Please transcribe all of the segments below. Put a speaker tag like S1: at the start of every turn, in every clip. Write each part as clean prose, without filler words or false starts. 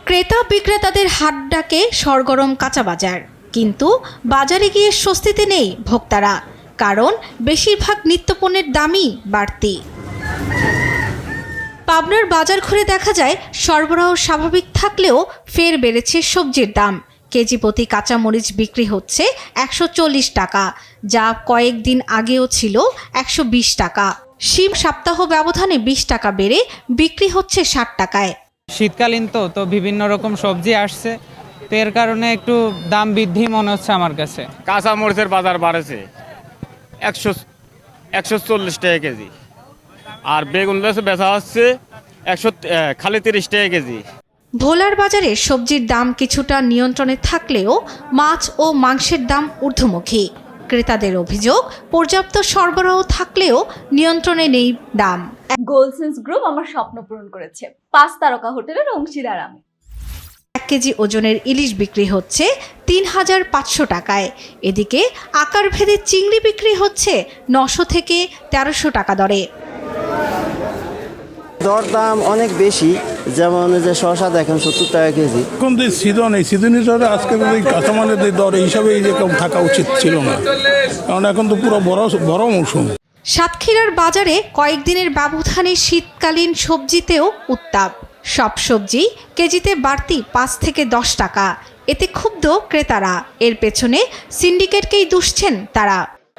S1: ক্রেতা বিক্রেতাদের হাট ডাকে সরগরম কাঁচা বাজার, কিন্তু বাজারে গিয়ে স্বস্তিতে নেই ভোক্তারা, কারণ বেশিরভাগ নিত্যপণ্যের দামই বাড়তি। পাবনার বাজার ঘুরে দেখা যায় সরবরাহ স্বাভাবিক থাকলেও ফের বেড়েছে সবজির দাম। কেজি প্রতি কাঁচামরিচ বিক্রি হচ্ছে 140 টাকা, যা কয়েকদিন আগেও ছিল 120 টাকা। শিম সপ্তাহ ব্যবধানে 20 টাকা বেড়ে বিক্রি হচ্ছে 60 টাকায়।
S2: শীতকালীন তো বিভিন্ন রকম সবজি আসছে, তো এর কারণে একটু দাম বৃদ্ধি মনে হচ্ছে আমার কাছে।
S3: কাঁচা মরিচের বাজার বাড়েছে 140 টাকা কেজি, আর বেগুন বেচা হচ্ছে খালি 30 টাকা কেজি।
S1: ভোলার বাজারে সবজির দাম কিছুটা নিয়ন্ত্রণে থাকলেও মাছ ও মাংসের দাম ঊর্ধ্বমুখী। ক্রেতাদের অভিযোগ, পর্যাপ্ত সরবরাহ থাকলেও নিয়ন্ত্রণে নেই দাম।
S4: গোলসেন্স গ্রুপ আমার স্বপ্ন পূরণ করেছে, 5 তারকা হোটেলের অংশীদার আমি।
S1: 1 কেজি ওজনের ইলিশ বিক্রি হচ্ছে 3500 টাকায়। এদিকে আকারভেদে চিংড়ি বিক্রি হচ্ছে 900 থেকে 1300 টাকা দরে।
S5: দরদাম অনেক বেশি, যেমন যে শসা দেখেন 70 টাকা কেজি।
S6: এখন যে সিজন, এই সিজনের দরে আজকে এই কাঁচামালের যে দর হিসাবে এই যে থাকা উচিত ছিল না, কারণ এখন তো পুরো বড় মৌসুম।
S1: সাতক্ষীরার বাজারে কয়েকদিনের ব্যবধানে শীতকালীন সবজিতেও উত্তাপ। সব সবজি কেজিতে বাড়তি 5 থেকে 10 টাকা। এতে ক্ষুব্ধ ক্রেতারা। এর পেছনে সিন্ডিকেটকেই দুষছেন তারা।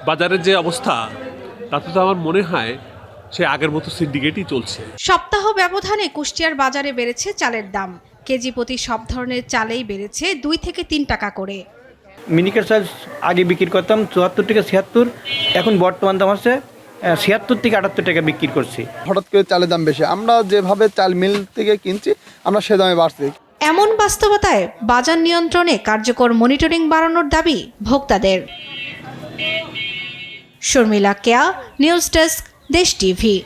S7: বাজারের যে অবস্থা, তাতে তো আমার মনে হয় সে আগের মতো সিন্ডিকেটই চলছে।
S1: সপ্তাহ ব্যবধানে কুষ্টিয়ার বাজারে বেড়েছে চালের দাম। কেজি প্রতি সব ধরনের চালেই বেড়েছে 2 থেকে 3 টাকা করে।
S8: মিনিকেট চাল আগে বিক্রি করতাম 74 থেকে 76, এখন বর্তমান দাম আছে 76 থেকে 78 টাকা বিক্রি করছি।
S9: হঠাৎ করে চালের দাম বেশি, আমরা যেভাবে চাল মিল থেকে কিনছি আমরা সে দামে বাড়ছি।
S1: এমন বাস্তবতায় বাজার নিয়ন্ত্রণে কার্যকর মনিটরিং বাড়ানোর দাবি ভোক্তাদের। শর্মিলা কেয়া, নিউজ ডেস্ক, দেশ টিভি।